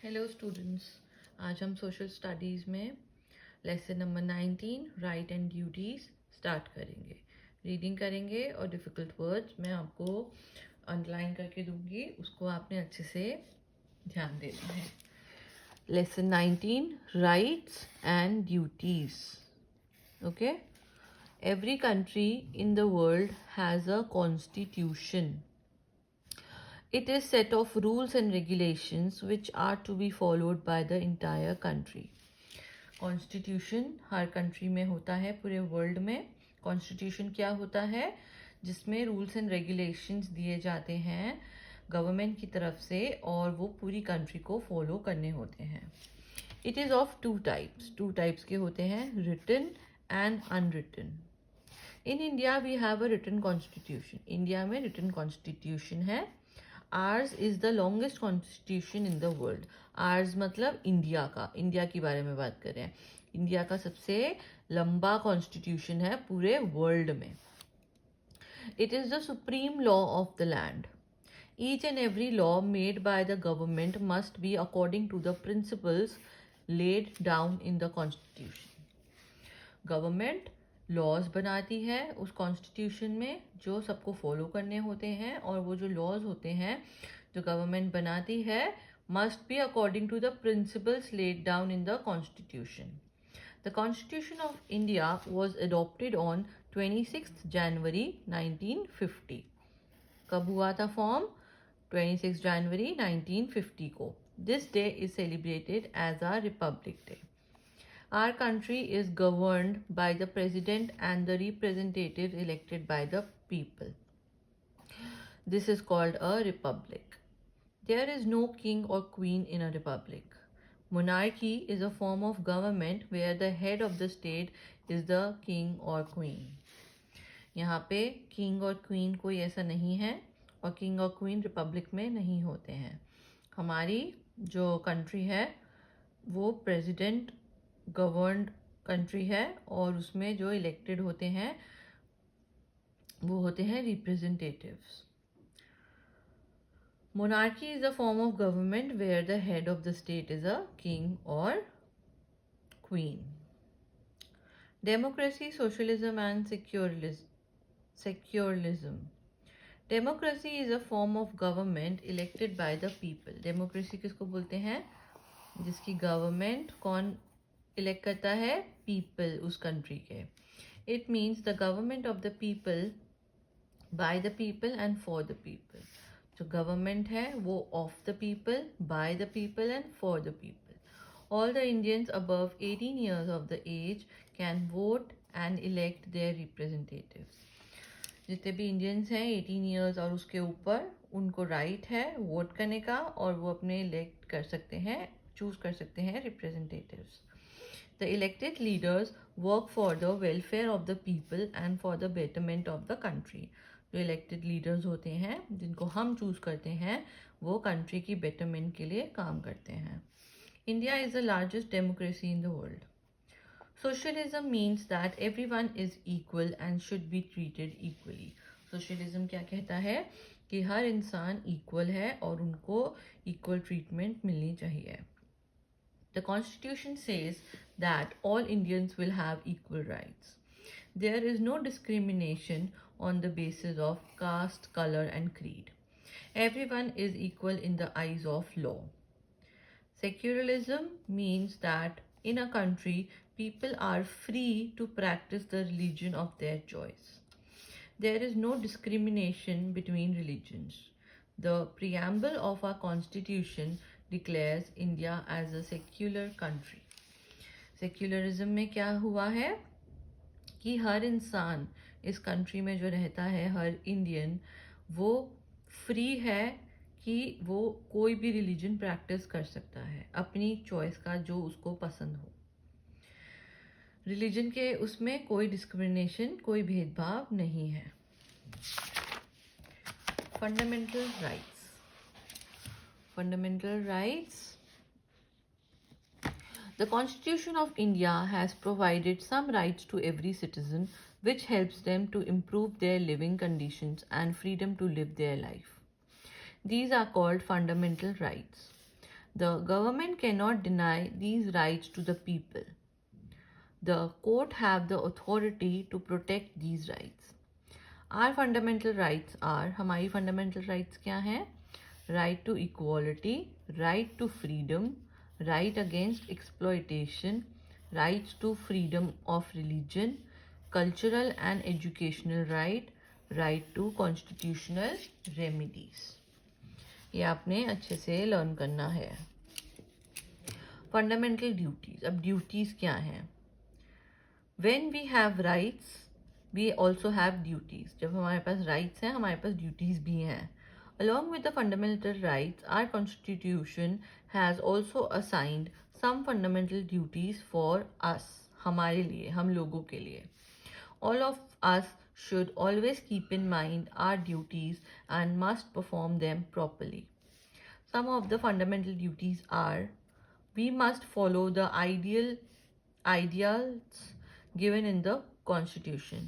Hello students, आज हम social studies में lesson number 19 right and duties start करेंगे। रीडिंग करेंगे और डिफ़िकल्ट वर्ड्स मैं आपको अंडरलाइन करके दूंगी, उसको आपने अच्छे से ध्यान देना है। Lesson 19 rights and duties. Okay, every country in the world has a constitution. It is set of rules and regulations which are to be followed by the entire country. Constitution her country में होता है, पूरे world में। Constitution क्या होता है? जिसमें rules and regulations दिए जाते हैं गवर्नमेंट की तरफ से और वो पूरी कंट्री को फॉलो करने होते हैं। It is of two types के होते हैं, written and unwritten. In India we have a written constitution. India में रिटन कॉन्स्टिट्यूशन है. Ours is the longest constitution in the world. Ours मतलब इंडिया का, इंडिया के बारे में बात कर रहे हैं। इंडिया का सबसे लंबा कॉन्स्टिट्यूशन है पूरे वर्ल्ड में. It is the supreme law of the land. Each and every law made by the government must be according to the principles laid down in the constitution. Government laws बनाती है उस constitution में जो सबको follow करने होते हैं, और वो जो लॉज होते हैं जो गवर्नमेंट बनाती है must be according to the principles laid down in the constitution. The constitution of India was adopted on 26 जनवरी 1950. कब हुआ था फॉर्म? 26 जनवरी 1950 को. This day is celebrated as a Republic Day. Our country is governed by the president and the representatives elected by the people. This is called a republic. There is no king or queen in a republic. Monarchy is a form of government where the head of the state is the king or queen. यहाँ पे king और queen कोई ऐसा नहीं है, और king और queen Republic में नहीं होते हैं. हमारी जो कंट्री है वो प्रेसिडेंट गवर्नड कंट्री है, और उसमें जो इलेक्टेड होते हैं वो होते हैं representatives. Monarchy is a form of government where the head of the state is a king और queen. Democracy, socialism and secularism. Democracy is a form of government elected by the people. Democracy किसको बोलते हैं? जिसकी government कौन elect करता है? People, उस country के. It means the government of the people, by the people and for the people. जो गवर्नमेंट है वो of the people, by the people and for the people. All the Indians above 18 years of the age can vote and elect their representatives. जितने भी Indians हैं 18 years और उसके ऊपर, उनको राइट है वोट करने का, और वो अपने इलेक्ट कर सकते हैं, चूज कर सकते हैं representatives. The elected leaders work for the welfare of the people and for the betterment of the country. जो elected leaders होते हैं जिनको हम चूज करते हैं वो कंट्री की बेटरमेंट के लिए काम करते हैं. India is the largest democracy in the world. Socialism means that everyone is equal and should be treated equally. Socialism क्या कहता है? कि हर इंसान इक्वल है और उनको इक्वल ट्रीटमेंट मिलनी चाहिए. The Constitution says that all Indians will have equal rights. There is no discrimination on the basis of caste, color, and creed. Everyone is equal in the eyes of law. Secularism means that in a country, people are free to practice the religion of their choice. There is no discrimination between religions. The preamble of our constitution declares India as a secular country. Secularism में क्या हुआ है कि हर इंसान इस country में जो रहता है, हर इंडियन, वो फ्री है कि वो कोई भी रिलीजन प्रैक्टिस कर सकता है अपनी चॉइस का, जो उसको पसंद हो. रिलीजन के उसमें कोई डिस्क्रिमिनेशन, कोई भेदभाव नहीं है. Fundamental rights. Fundamental rights. The Constitution of India has provided some rights to every citizen which helps them to improve their living conditions and freedom to live their life. These are called fundamental rights. The government cannot deny these rights to the people. The court have the authority to protect these rights. Our fundamental rights are, हमारी fundamental rights क्या हैं? Right to equality, right to freedom, right against exploitation, rights to freedom of religion, cultural and educational right, right to constitutional remedies. ये आपने अच्छे से learn करना है. Fundamental duties. अब ड्यूटीज क्या हैं? When we have rights we also have duties. जब हमारे पास राइट्स हैं हमारे पास ड्यूटीज भी हैं. Along with the fundamental rights our constitution has also assigned some fundamental duties for us. हमारे लिए, हम लोगों के लिए. All of us should always keep in mind our duties and must perform them properly. Some of the fundamental duties are: we must follow the ideals given in the Constitution.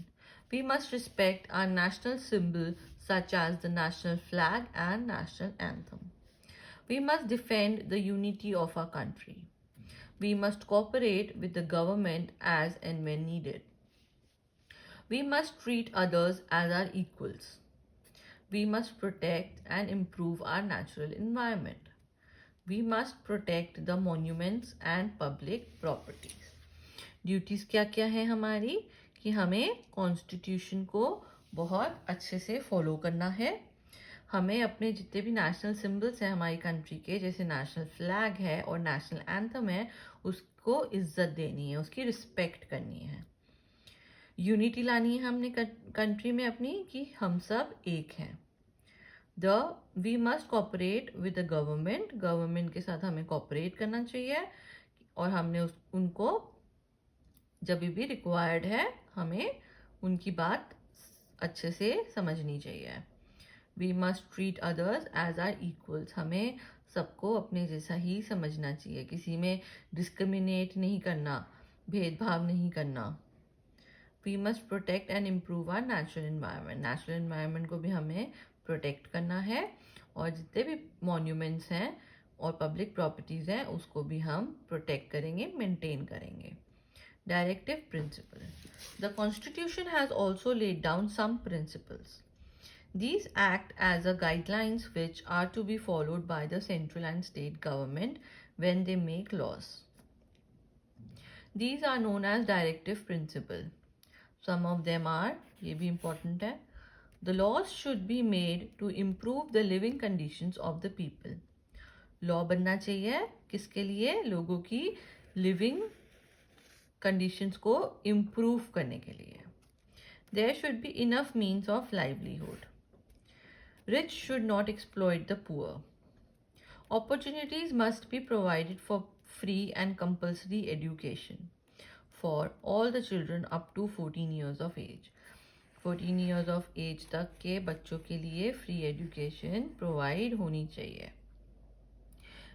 We must respect our national symbol such as the national flag and national anthem. We must defend the unity of our country. We must cooperate with the government as and when needed. We must treat others as our equals. We must protect and improve our natural environment. We must protect the monuments and public properties. Duties क्या क्या है हमारी? कि हमें constitution को बहुत अच्छे से फॉलो करना है. हमें अपने जितने भी नेशनल सिंबल्स हैं हमारी कंट्री के, जैसे नेशनल फ्लैग है और नेशनल एंथम है, उसको इज्जत देनी है, उसकी रिस्पेक्ट करनी है. यूनिटी लानी है हमने कंट्री में अपनी, कि हम सब एक हैं. We must cooperate with the government. Government के साथ हमें कॉपरेट करना चाहिए और हमने उनको जब भी रिक्वायर्ड है हमें उनकी बात अच्छे से समझनी चाहिए. We must treat others as our equals. हमें सबको अपने जैसा ही समझना चाहिए, किसी में डिस्क्रिमिनेट नहीं करना, भेदभाव नहीं करना. We must protect and improve our natural environment. Natural environment को भी हमें प्रोटेक्ट करना है और जितने भी मॉन्यूमेंट्स हैं और पब्लिक प्रॉपर्टीज़ हैं उसको भी हम प्रोटेक्ट करेंगे, मेंटेन करेंगे. Directive principle. The constitution has also laid down some principles. These act as a guidelines which are to be followed by the central and state government when they make laws. These are known as directive principle. Some of them are, ये भी important है, the laws should be made to improve the living conditions of the people. Law बनना चाहिए किसके लिए? लोगों की living conditions को improve करने के लिए. There should be enough means of livelihood. Rich should not exploit the poor. Opportunities must be provided for free and compulsory education for all the children up to 14 years of age. 14 years of age तक के बच्चों के लिए free education provide होनी चाहिए.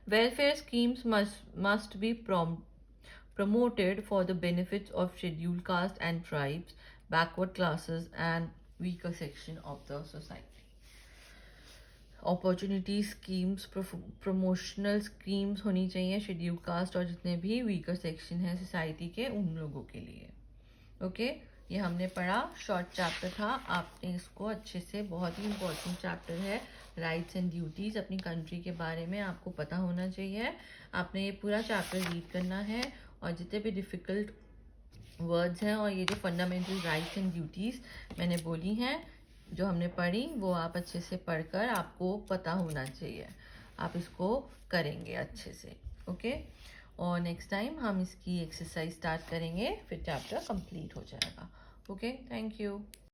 Welfare schemes must be promoted for the benefits of scheduled caste and tribes, backward classes and weaker section of the society. Opportunity schemes, promotional schemes होनी चाहिए schedule caste और जितने भी वीकर सेक्शन है society के उन लोगों के लिए. ओके, ये हमने पढ़ा, शॉर्ट चैप्टर था. आपने इसको अच्छे से, बहुत ही इम्पोर्टेंट चैप्टर है, राइट्स एंड ड्यूटीज़. अपनी कंट्री के बारे में आपको पता होना चाहिए. आपने ये पूरा चैप्टर रीड करना है और जितने भी डिफ़िकल्ट वर्ड्स हैं और ये जो फंडामेंटल राइट्स एंड ड्यूटीज़ मैंने बोली हैं जो हमने पढ़ी वो आप अच्छे से पढ़कर आपको पता होना चाहिए. आप इसको करेंगे अच्छे से. ओके, और नेक्स्ट टाइम हम इसकी एक्सरसाइज स्टार्ट करेंगे, फिर चैप्टर कंप्लीट हो जाएगा. Okay, thank you.